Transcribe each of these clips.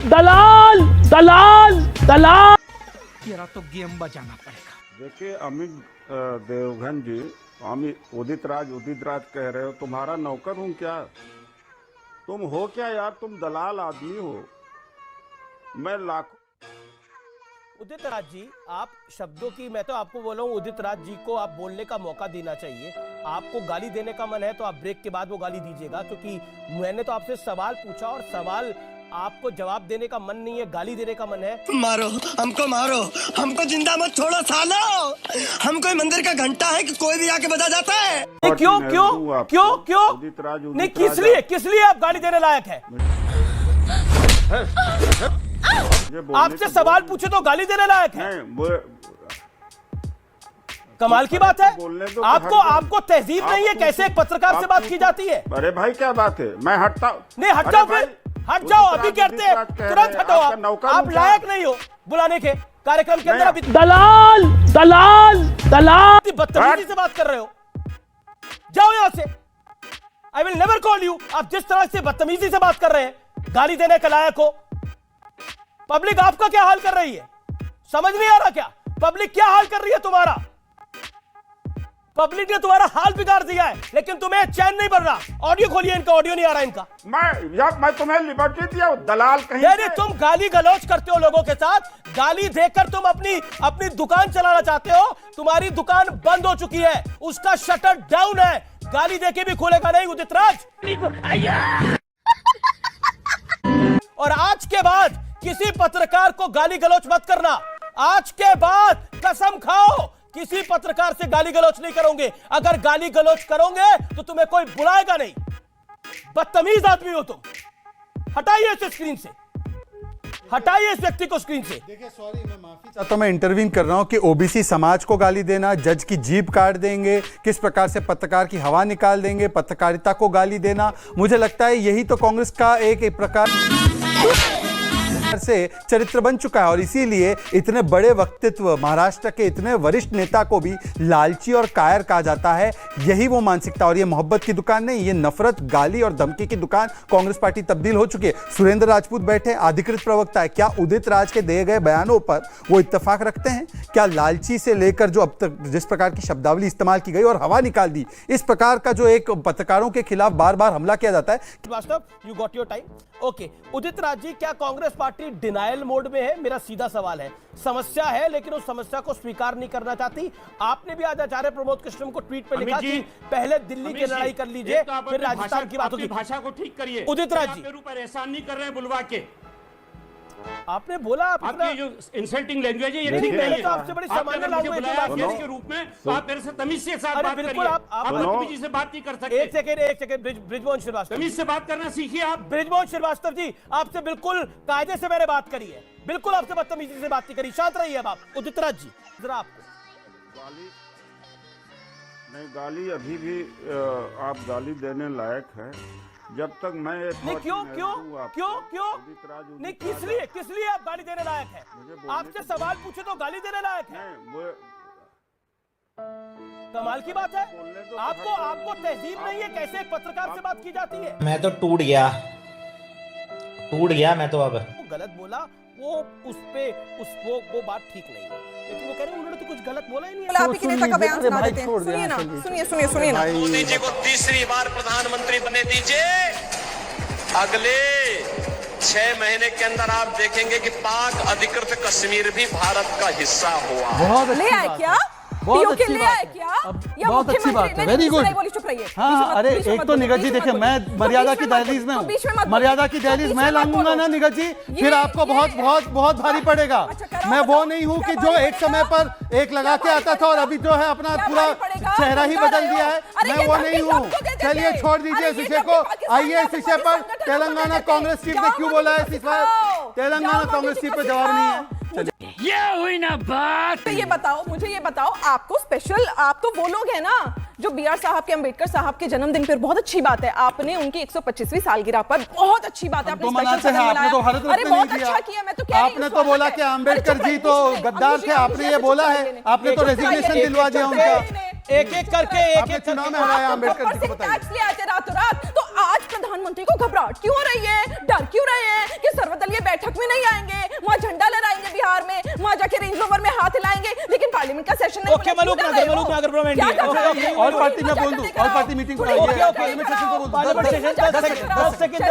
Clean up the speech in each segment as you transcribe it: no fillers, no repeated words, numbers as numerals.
दलाल दलाल दलाल। तेरा तो गेम बजाना पड़ेगा। देखिए अमित देवघन जी, अमित उदित राज कह रहे हो, तुम्हारा नौकर हूँ क्या? तुम हो क्या यार? तुम दलाल आदमी हो। मैं लाखों उदित राज जी, आप शब्दों की, मैं तो आपको बोल रहा हूँ उदित राज जी को आप बोलने का मौका देना चाहिए। आपको गाली देने का मन है तो आप ब्रेक के बाद वो गाली दीजिएगा, क्योंकि मैंने तो आपसे सवाल पूछा और सवाल आपको जवाब देने का मन नहीं है, गाली देने का मन है। मारो हमको जिंदा मत छोड़ो सालो। हम कोई मंदिर का घंटा है कि कोई भी आके बजा जाता है? क्यों क्यों क्यों क्यों नहीं, किस लिए आप गाली देने लायक है? आपसे सवाल पूछे तो गाली देने लायक है? कमाल की बात है। आपको तहजीब नहीं है? कैसे एक पत्रकार से बात की जाती है? अरे भाई क्या बात है, मैं हटता नहीं, हट जाओ फिर, हट जाओ। अभी कहते हैं तुरंत हटो। आप लायक नहीं हो बुलाने के कार्यक्रम के अंदर। अभी दलाल दलाल दलाल बदतमीजी से बात कर रहे हो, जाओ यहां से। I will never call you. आप जिस तरह से बदतमीजी से बात कर रहे हैं, गाली देने के लायक हो। पब्लिक आपका क्या हाल कर रही है, समझ नहीं आ रहा क्या? पब्लिक क्या हाल कर रही है तुम्हारा? पब्लिक ने तुम्हारा हाल बिगाड़ दिया है, लेकिन तुम्हें चैन नहीं बढ़ रहा। ऑडियो खोलिए इनका, ऑडियो नहीं आ रहा इनका। मैं तुम्हें लिबर्टी दिया दलाल कहीं? नहीं, तुम गाली गलौज करते हो लोगों के साथ। गाली देकर तुम अपनी दुकान चलाना चाहते हो। तुम्हारी दुकान बंद हो चुकी है, उसका शटर डाउन है। गाली देके भी खोलेगा नहीं उदित राज। और आज के बाद किसी पत्रकार को गाली गलौज मत करना। आज के बाद कसम खाओ किसी पत्रकार से गाली गलौज नहीं करोगे। अगर गाली गलौज करोगे तो तुम्हें कोई बुलाएगा नहीं। बदतमीज आदमी हो तुम। हटाइए इसे स्क्रीन से, हटाइए इस व्यक्ति को स्क्रीन से। देखिए सॉरी, मैं माफी चाहता हूं, मैं इंटरवीन कर रहा हूं कि ओबीसी समाज को गाली देना, जज की जीभ काट देंगे, किस प्रकार से पत्रकार की हवा निकाल देंगे, पत्रकारिता को गाली देना, मुझे लगता है यही तो कांग्रेस का एक प्रकार से चरित्र बन चुका है। और इसीलिए इतने बड़े व्यक्तित्व, महाराष्ट्र के इतने वरिष्ठ नेता को भी लालची और कायर कहा जाता है। यही वो मानसिकता। और ये मोहब्बत की दुकान नहीं, ये नफरत, गाली और धमकी की दुकान कांग्रेस पार्टी तब्दील हो चुकी है। सुरेंद्र राजपूत बैठे, अधिकृत प्रवक्ता है। क्या उदित राज के दिए गए बयानों पर वो इत्तेफाक रखते हैं? क्या लालची से लेकर जो अब तक जिस प्रकार की शब्दावली इस्तेमाल की गई और हवा निकाल दी, इस प्रकार का जो एक पत्रकारों के खिलाफ बार बार हमला किया जाता है। वास्तव you got your time. Okay Udit Raj ji, क्या कांग्रेस पार्टी डिनायल मोड में है? मेरा सीधा सवाल है। समस्या है लेकिन उस समस्या को स्वीकार नहीं करना चाहती। आपने भी आज आचार्य प्रमोद कृष्णम को ट्वीट पे लिखा कि पहले दिल्ली की लड़ाई कर लीजिए, फिर राजस्थान की बात होगी। भाषा को ठीक करिए उदित राज जी, ऊपर एहसान नहीं कर रहे हैं बुलवा के। आपने बोला आपकी जो इंसल्टिंग लैंग्वेज है, ये नहीं, ठीक मैंने नहीं तो है। आपसे बड़ी सामान्य लैंग्वेज में बात के रूप में तो आप मेरे से तमीज से साथ बात बिल्कुल। करिए। आप बदतमीजी से बात नहीं कर सकते। एक सेकंड ब्रिजमोहन श्रीवास्तव, तमीज से बात करना सीखिए आप। ब्रिजमोहन श्रीवास्तव जी, आपसे बिल्कुल कायदे से मैंने बात करी है, बिल्कुल आपसे बदतमीजी से बात नहीं करी। शांत रहिए अब आप। उदित राज जी, जरा आपको गाली अभी भी आप गाली देने लायक है। जब तक मैं नहीं, क्यों नहीं, किस लिए आप गाली देने लायक है? आपसे सवाल पूछे तो गाली देने लायक है? कमाल की बात है। आपको तहजीब नहीं है? कैसे एक पत्रकार से बात की जाती है? मैं तो टूट गया मैं तो। अब गलत बोला वो वो बात ठीक नहीं है, लेकिन वो कह रहे हैं उन्होंने तो कुछ गलत बोला ही नहीं है। आप ही के नेता का बयान सुना देते हैं। सुनिए ना, सुनिए ना। मोदी जी को तीसरी बार प्रधानमंत्री बने दीजिए। अगले 6 महीने के अंदर आप देखेंगे कि पाक अधिकृत कश्मीर भी भारत का हिस्सा हुआ। ले आए क्या? बहुत अच्छी बात है क्या? बहुत अच्छी बात है। Very good. हाँ, अरे एक तो निगत जी देखिए, मैं मर्यादा की दहलीज में हूँ। मर्यादा की दहलीज मैं लाऊंगा ना निगत जी, फिर आपको बहुत भारी पड़ेगा। मैं वो नहीं हूँ कि जो एक समय पर एक लगा के आता था और अभी जो है अपना पूरा चेहरा ही बदल दिया है। मैं वो नहीं हूँ। चलिए छोड़ दीजिए इस विषय को। आइए इस विषय पर तेलंगाना कांग्रेस चीफ ने क्यों बोला है इस पर? तेलंगाना कांग्रेस चीफ पे जवाब नहीं है। ये हुई ना बात। मुझे ये बताओ, आपको स्पेशल, आप तो वो लोग हैं ना जो BR साहब के, अंबेडकर साहब के जन्मदिन पर, बहुत अच्छी बात है आपने उनकी 125वीं सालगिरह पर, बहुत अच्छी बात है आपने मनाते हैं। आपने तो हर तरफ से नहीं किया। मैं तो कह रही हूं, आपने तो बोला कि अंबेडकर जी तो गद्दार थे, आपने ये बोला है। आपने तो रेजिग्नेशन दिलवा दिया उनका। एक एक करके चुनाव में हराया अंबेडकर जी को। बताइए रातों रात। तो आज प्रधानमंत्री को घबराहट क्यों हो रही है, डर क्यों रहे हैं कि सर्वदलीय बैठक में नहीं आएंगे, वहां झंडा लहराएंगे बिहार में, वहां जाके रेंज रोवर में हाथ हिलाएंगे, लेकिन पार्लियामेंट का सेशन नहीं ओके, मलूक नगर ब्रो एनडीए, ओके, और पार्टी में बोल दूं, और पार्टी मीटिंग को okay okay, parliament session 10 second,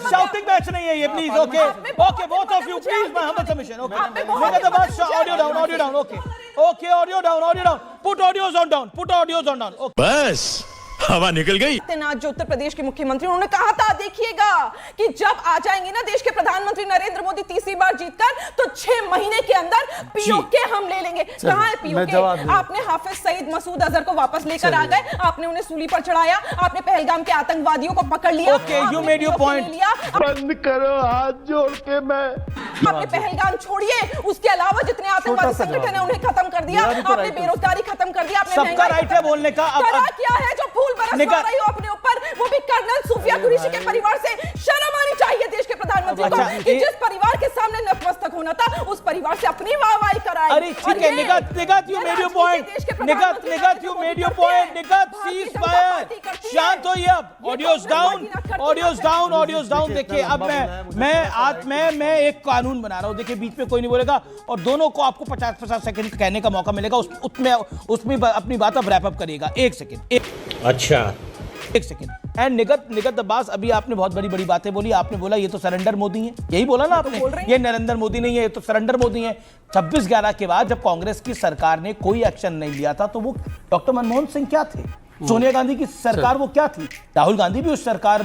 shouting match नहीं है ये, please. Okay okay, both of you please, मैं हम सबमिशन। ओके, मेरा तो बस audio down. Okay okay, audio down, put audios on down, put audios on down. बस हवा निकल गई। आज जो उत्तर प्रदेश के मुख्यमंत्री, उन्होंने कहा था देखिएगा कि जब आ जाएंगे ना देश के प्रधानमंत्री नरेंद्र मोदी तीसरी बार जीतकर, तो 6 महीने के अंदर पीओके हम ले लेंगे। कहां है पीओके? आपने हाफिज सईद मसूद अजहर को वापस लेकर आ गए, आपने उन्हें सूली पर चढ़ाया, आपने पहलगाम के आतंकवादियों को पकड़ लिया। Okay, you made your point. बंद करो हाथ जोड़ के। मैं आपने पहलगाम छोड़िए, उसके अलावा जितने आतंकवादी संगठन है उन्हें खत्म कर दिया, आपने बेरोजगारी खत्म कर दिया, आपने सबका राइट है बोलने का। करा क्या है जो फूल बरसवा रही हो अपने ऊपर, वो भी कर्नल सूफिया कुरैशी के परिवार से? शर्म आनी चाहिए देश के प्रधानमंत्री को कि जिस परिवार के सामने नतमस्तक होना था, उस परिवार से अपनी वाहवाही कराई। अरे ठीक है, Nighat you made your point, Nighat you made your point, Nighat cease fire, शांत होइए अब। Audios down. देखिए अब मैं एक कानून बना रहा हूं, देखिए बीच में कोई नहीं बोलेगा और दोनों को आपको 50 सेकंड कहने का मौका मिलेगा, उसमें अपनी बात अब रैप अप करिएगा। 1 सेकंड। अच्छा, 1 सेकंड। एंड निगत अब्बास, अभी आपने बहुत बड़ी बातें बोली। आपने बोला ये तो सरेंडर मोदी है, यही बोला ना आपने, ये नरेंद्र मोदी नहीं है, ये तो सरेंडर मोदी है। 26/11 के बाद जब कांग्रेस की सरकार ने कोई एक्शन नहीं लिया था, तो वो डॉक्टर मनमोहन सिंह क्या थे, सोनिया गांधी की सरकार वो क्या थी, राहुल गांधी भी उस सरकार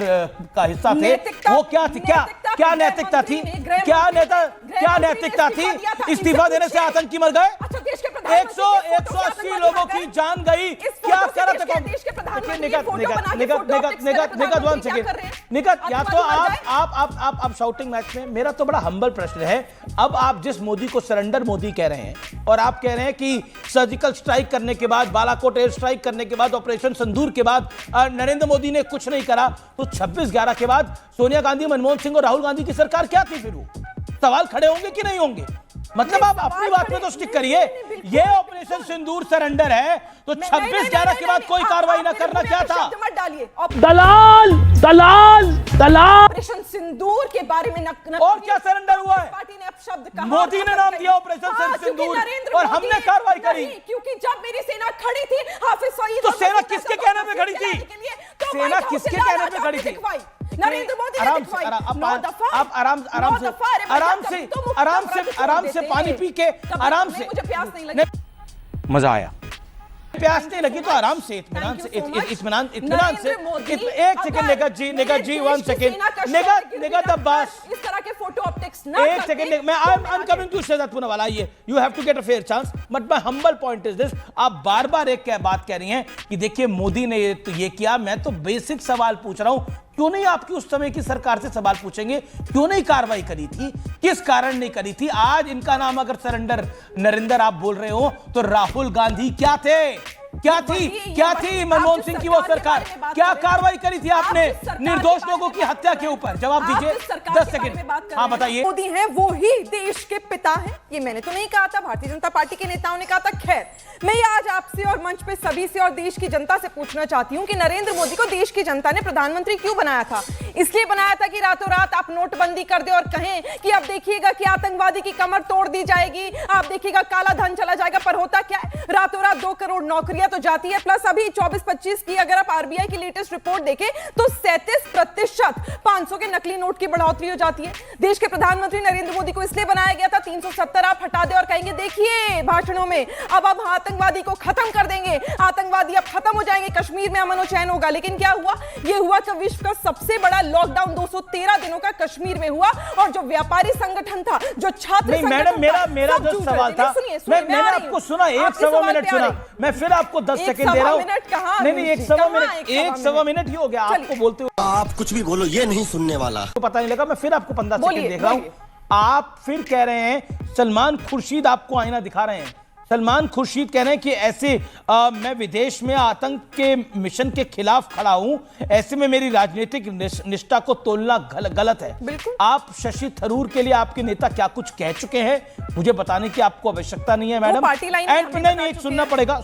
का हिस्सा थे, वो क्या थी, क्या नैतिकता थी, क्या नैतिकता थी? इस्तीफा देने से आतंकी मर गए, 180 लोगों की जान गई, क्या करा था? निगत 1 सेकंड, निगत या तो आप शाउटिंग मैच में, मेरा तो बड़ा हम्बल प्रश्न है। अब आप जिस मोदी को सरेंडर मोदी कह रहे हैं और आप कह रहे हैं कि सर्जिकल स्ट्राइक करने के बाद, बालाकोट एयर स्ट्राइक करने के बाद, ऑपरेशन संदूर के बाद नरेंद्र मोदी ने कुछ नहीं करा, तो 26/11 के बाद सोनिया गांधी, मनमोहन सिंह और राहुल गांधी की सरकार क्या थी? फिर वो सवाल खड़े होंगे कि नहीं होंगे? मतलब आप अपनी बात में तो स्टिक करिए। ये ऑपरेशन सिंदूर सरेंडर है, तो 26/11 के बाद कोई कार्रवाई ना करना क्या था? दलाल। ऑपरेशन सिंदूर के बारे में और क्या सरेंडर हुआ है? पार्टी ने अपशब्द कहा, मोदी ने नाम दिया ऑपरेशन सिंदूर और हमने कार्रवाई करी, क्योंकि जब मेरी सेना खड़ी थी हाफिज सईद, तो सेना किसके कहने पे खड़ी थी? सेना किसके कहने पे खड़ी थी? नरेंद्र मोदी ने दिखवाई। आप आराम से पानी पी के आराम से, मुझे प्यास नहीं लगी, मजा आया। प्यास नहीं लगी तो आराम से, इत्मीनान से। 1 सेकंड निगत जी 1 सेकंड, निगत अब्बास, इस तरह के फोटो ऑप्टिक्स ना 1 सेकंड, मैं I am coming to Shehzad Poonawalla. You have to get a fair chance, but my humble point is this, आप बार-बार एक बात कह रही हैं कि देखिए मोदी ने ये किया। मैं तो बेसिक सवाल पूछ रहा हूं, क्यों नहीं आपकी उस समय की सरकार से सवाल पूछेंगे, क्यों नहीं कार्रवाई करी थी, किस कारण नहीं करी थी? आज इनका नाम अगर सरेंडर नरेंद्र आप बोल रहे हो, तो राहुल गांधी क्या थे, क्या थी मनमोहन सिंह की वो सरकार, क्या कार्रवाई करी थी आपने निर्दोष लोगों की हत्या के ऊपर? जवाब दीजिए। 10 सेकंड। हाँ बताइए। मोदी हैं, वो ही देश के पिता हैं, ये मैंने तो नहीं कहा था, भारतीय जनता पार्टी के नेताओं ने कहा था। खैर, मैं ये आज आपसे और मंच पे सभी से और देश की जनता से पूछना चाहती हूँ कि नरेंद्र मोदी को देश की जनता ने प्रधानमंत्री क्यों बनाया था? इसलिए बनाया था कि रातों रात आप नोटबंदी कर दे और कहें कि अब देखिएगा कि आतंकवादी की कमर तोड़ दी जाएगी, आप देखिएगा काला धन चला जाएगा। पर होता क्या है, रातों रात 2 करोड़ नौकरियां तो जाती है, प्लस अभी 24-25 की अगर आप आरबीआई की लेटेस्ट रिपोर्ट देखें तो 37% 500 के नकली नोट की बढ़ोतरी हो जाती है। देश के प्रधानमंत्री नरेंद्र मोदी को इसलिए बनाया गया था, 370 आप हटा दे और कहेंगे देखिए भाषणों में अब आतंकवादी को खत्म कर देंगे, आतंकवादी अब खत्म हो जाएंगे, कश्मीर में अमन और चैन होगा। लेकिन क्या हुआ? ये हुआ कि विश्व का सबसे बड़ा लॉकडाउन 213 दिनों का कश्मीर में हुआ, और जो व्यापारी संगठन था, जो छात्र नहीं मैडम, मेरा जो सवाल था, मैंने आपको सुना, 1 मिनट सुना, मैं फिर आपको 10 सेकंड दे रहा हूं। नहीं 1 मिनट ही हो गया आपको बोलते हुए। आप कुछ भी बोलो, ये नहीं सुनने वाला। तो पता नहीं लगा, मैं फिर आपको 15 सेकंड देख रहा हूं। आप फिर कह रहे हैं, सलमान खुर्शीद आपको आईना दिखा रहे हैं। सलमान खुर्शीद कह रहे हैं कि ऐसे मैं विदेश में आतंक के मिशन के खिलाफ खड़ा हूं, ऐसे में मेरी राजनीतिक निष्ठा को तोलना गलत है। आप शशि थरूर के लिए आपके नेता क्या कुछ कह चुके हैं, मुझे बताने की आपको आवश्यकता नहीं है मैडम। एंड सुनना पड़ेगा।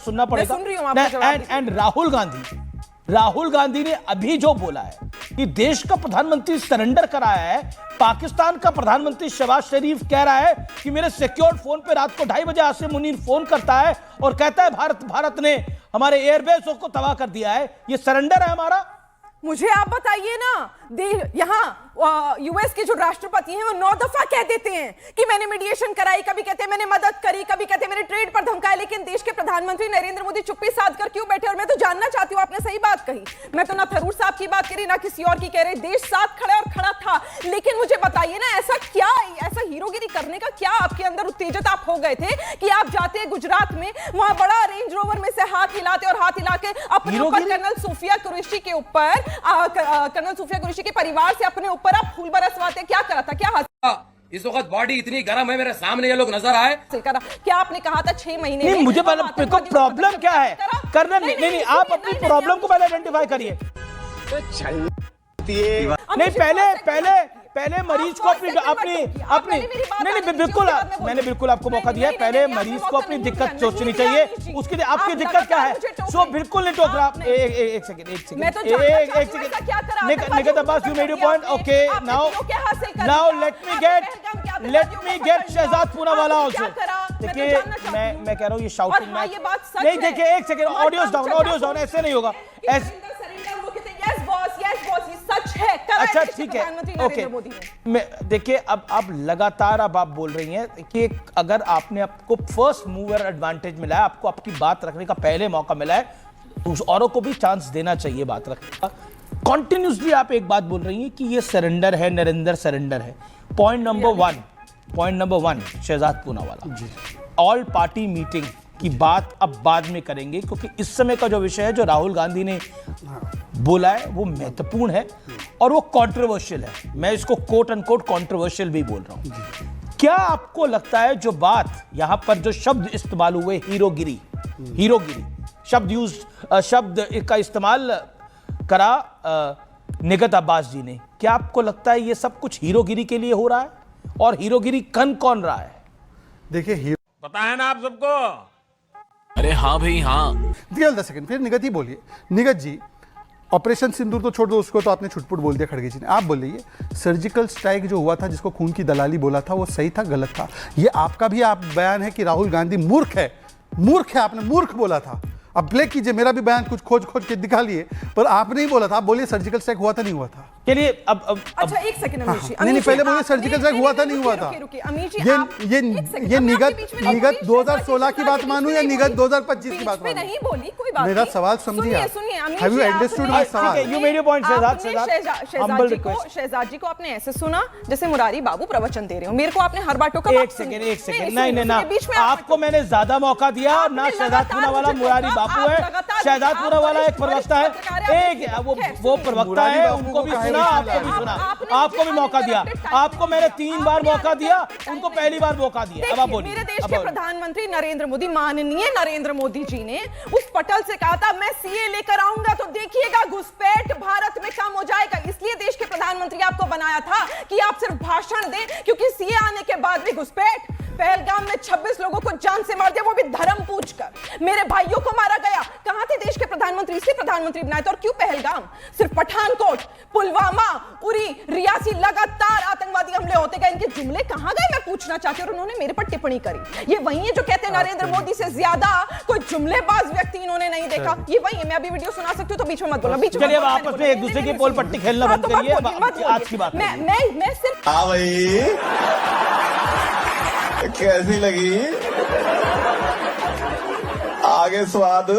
एंड राहुल गांधी ने अभी जो बोला है कि देश का प्रधानमंत्री सरेंडर कराया है। पाकिस्तान का प्रधानमंत्री शहबाज शरीफ कह रहा है कि मेरे सिक्योर्ड फोन पे रात को 2:30 बजे आसिम मुनीर फोन करता है और कहता है भारत ने हमारे एयरबेस को तबाह कर दिया है। ये सरेंडर है हमारा? मुझे आप बताइए ना, यहाँ यूएस के जो राष्ट्रपति हैं वो 9 दफा कह देते हैं कि मैंने मीडिएशन कराई, कभी कहते हैं मैंने मदद करी, कभी कहते हैं मैंने ट्रेड पर धमकाया, लेकिन देश के प्रधानमंत्री नरेंद्र मोदी चुप्पी साध कर क्यों बैठे? और मैं तो जानना चाहती हूँ, आपने सही बात कही, मैं तो ना थरूर साहब की बात करी ना किसी और की कह रही, देश साथ खड़ा और खड़ा था। लेकिन मुझे बताइए ना, ऐसा क्या, ऐसा हीरोगिरी करने का क्या आपके अंदर उत्तेजित आप हो गए थे कि आप जाते हैं गुजरात में, वहां बड़ा रेंज रोवर में से हाथ हिलाते और हाथ हिला के अपने ऊपर कर्नल सूफिया कुरैशी के ऊपर, कर्नल सूफिया कुरैशी के परिवार से अपने ऊपर आप फूल बरसवाते? क्या करा था? क्या हासिल? इस वक्त बॉडी इतनी गर्म है, मेरे सामने ये लोग नजर आए। करा क्या? आपने कहा था 6 महीने नहीं, मुझे प्रॉब्लम क्या है कर्नल? नहीं, आप अपनी प्रॉब्लम को पहले आइडेंटिफाई करिए। नहीं, पहले मरीज को अपनी नहीं, बिल्कुल मैंने बिल्कुल आपको मौका दिया है। पहले मरीज को अपनी दिक्कत सोचनी चाहिए, उसकी आपकी दिक्कत क्या है सो बिल्कुल नहीं टोक रहा। एक second Nighat Abbas, you made your point, okay, now let me get Shehzad Poonawalla also. देखिए मैं कह रहा हूँ ये शाउटिंग नहीं, देखिए एक सेकंड, ऑडियोज डाउन, ऐसे नहीं होगा। अच्छा ठीक है, ओके। देखिए अब लगातार अब आप बोल रही हैं कि अगर आपने आपको फर्स्ट मूवर एडवांटेज मिला है, आपको आपकी बात रखने का पहले मौका मिला है, तो औरों को भी चांस देना चाहिए बात रखने का। कॉन्टिन्यूसली आप एक बात बोल रही हैं कि ये सरेंडर है, नरेंद्र सरेंडर है। Point number one Shehzad Poonawalla, all party meeting की बात अब बाद में करेंगे, क्योंकि इस समय का जो विषय है जो राहुल गांधी ने बोला है वो महत्वपूर्ण है और वो कंट्रोवर्शियल है। मैं इसको कोट अनकोट कंट्रोवर्शियल भी बोल रहा हूं। क्या आपको लगता है जो बात यहां पर जो शब्द इस्तेमाल हुए, हीरोगिरी शब्द का इस्तेमाल करा निगत अब्बास जी ने, क्या आपको लगता है ये सब कुछ हीरोगिरी के लिए हो रहा है? और हीरोगिरी कौन रहा है? देखिए पता है ना आप सबको? अरे हाँ भाई हाँ। 10 सेकंड, फिर निगत ही बोलिए। निगत जी, ऑपरेशन सिंदूर तो छोड़ दो, उसको तो आपने छुटपुट बोल दिया खड़गे जी ने। आप बोलिए सर्जिकल स्ट्राइक जो हुआ था, जिसको खून की दलाली बोला था, वो सही था गलत था? ये आपका भी आप बयान है कि राहुल गांधी मूर्ख है, आपने मूर्ख बोला था। अब प्ले कीजिए, मेरा भी बयान कुछ खोज के दिखा लिए, पर आपने ही बोला था। आप बोलिए सर्जिकल स्ट्राइक हुआ था नहीं हुआ था? चलिए अब अच्छा एक सेकंड अमीश जी, नहीं पहले बोलिए सर्जिकल स्ट्राइक हुआ था नहीं हुआ था? ये निगत 2016 की बात मानूं या निगत 2025 की बात मानूं? नहीं बोली, कोई बात नहीं। मेरा सवाल समझिए आप। Have you understood my सवाल? You made your point Shehzad ji को आपने ऐसे सुना जैसे मुरारी बाबू प्रवचन दे रहे हो। मेरे को आपने हर बाटों का एक सेकंड नहीं, आपको मैंने ज्यादा मौका दिया ना। शहजाद पूनावाला मुरारी बापू है, शहजाद पूनावाला एक प्रवक्ता है, एक वो प्रवक्ता है, उनको भी सुना, आपको भी सुना, आपको भी मौका दिया। आपको मैंने 3 बार मौका दिया, उनको पहली बार मौका दिया। अब आप बोलिए। मेरे देश के प्रधानमंत्री नरेंद्र मोदी, माननीय नरेंद्र मोदी जी ने उस पटल से कहा था मैं सीए लेकर आऊंगा तो देखिएगा घुसपैठ भारत में कम हो जाएगा। इसलिए देश के प्रधानमंत्री आपको बनाया था कि आप सिर्फ भाषण दें, क्योंकि सीए आने के बाद भी घुसपैठ। पहलगाम में 26 लोगों को जान से मार दिया, वो भी धर्म पूछकर। मेरे भाइयों को मारा गया। कहां थे देश के प्रधानमंत्री? इसलिए प्रधानमंत्री बनाए थे। और क्यों पहलगाम? सिर्फ पठानकोट, पुलवामा, उरी, रियासी, लगातार आतंकवादी हमले होते गए। इनके जुमले कहां गए मैं पूछना चाहती हूं। और उन्होंने मेरे पर टिप्पणी करी। ये वही है जो कहते हैं नरेंद्र मोदी से ज्यादा कोई जुमलेबाज व्यक्ति इन्होंने नहीं देखा। ये वही है। मैं अभी वीडियो सुना सकती हूं, तो बीच में मत बोलो। बीच में आपस में एक दूसरे की पोल पट्टी खेलना बंद करिए। आज की बात मैं सिर्फ कैसी लगी आगे स्वाद?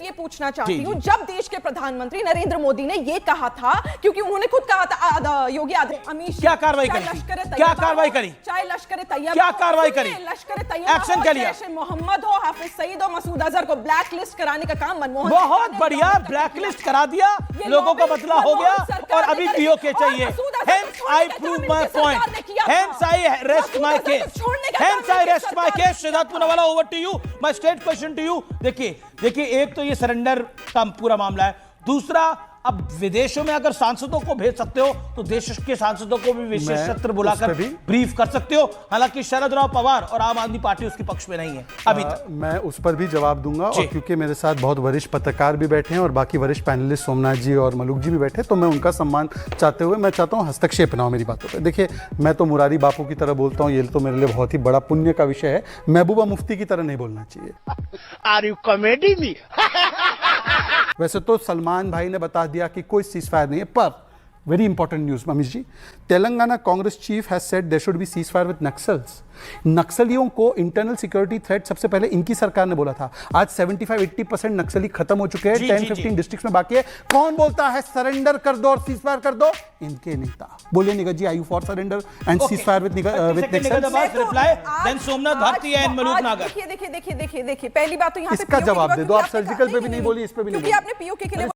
ये पूछना चाहती हूँ, जब देश के प्रधानमंत्री नरेंद्र मोदी ने ये कहा था, क्योंकि उन्होंने खुद कहा था, योगी आदित्यनाथ, अमीश क्या कार्रवाई करी? क्या कार्रवाई करी? चाहे लश्कर तैयबा, क्या कार्रवाई करी? लश्कर तैयबा एक्शन क्या लिया? मोहम्मद हो, हाफिज सईद हो, मसूद अजहर को ब्लैक लिस्ट कराने का काम मनमोहन बहुत बढ़िया ब्लैक लिस्ट करा दिया, लोगों का बदला हो गया और अभी पीओके चाहिए। Hence I prove my point. Hence I rest my case. Hence I rest my case. Shahzad Poonawalla, over to you. My straight question to you. देखिए एक तो ये सरेंडर का पूरा मामला है। दूसरा, अब विदेशों में अगर सांसदों को भेज सकते हो तो देश के सांसदों को भी विशेष सत्र बुलाकर ब्रीफ कर सकते हो। हालांकि शरद राव पवार और आम आदमी पार्टी उसके पक्ष में नहीं है अभी तक। मैं उस पर भी जवाब दूंगा, और क्योंकि मेरे साथ बहुत वरिष्ठ पत्रकार भी बैठे हैं और बाकी वरिष्ठ पैनलिस्ट सोमनाथ जी और मलुक जी भी बैठे, तो मैं उनका सम्मान चाहते हुए मैं चाहता हूं हस्तक्षेप ना हो मेरी बातों पे। देखिए, मैं तो मुरारी बापू की तरह बोलता हूं, ये तो मेरे लिए बहुत ही बड़ा पुण्य का विषय है। महबूबा मुफ्ती की तरह नहीं बोलना चाहिए। Are you comedy me? वैसे तो सलमान भाई ने बता दिया कि कोई सीजफायर नहीं है, पर very important news Manish ji, Telangana Congress chief has said there should be ceasefire with naxals. नक्सलियों को इंटरनल सिक्योरिटी थ्रेट सबसे पहले इनकी सरकार ने बोला था। आज 75-80% नक्सली खत्म हो चुके हैं, 10-15 डिस्ट्रिक्ट्स में बाकी है। कौन बोलता है सरेंडर कर दो और सीजफायर कर दो? इनके नेता। बोलिए Nighat ji, are you for surrender and ceasefire with Naxals? Reply then Somnath Bharti and Malook Nagar. देखिए पहली बात तो यहाँ पे इसका जवाब दे दो आप। सर्जिकल पे भी नहीं बोली, इस पे भी नहीं बोली। क्योंकि आपने पीओके के लिए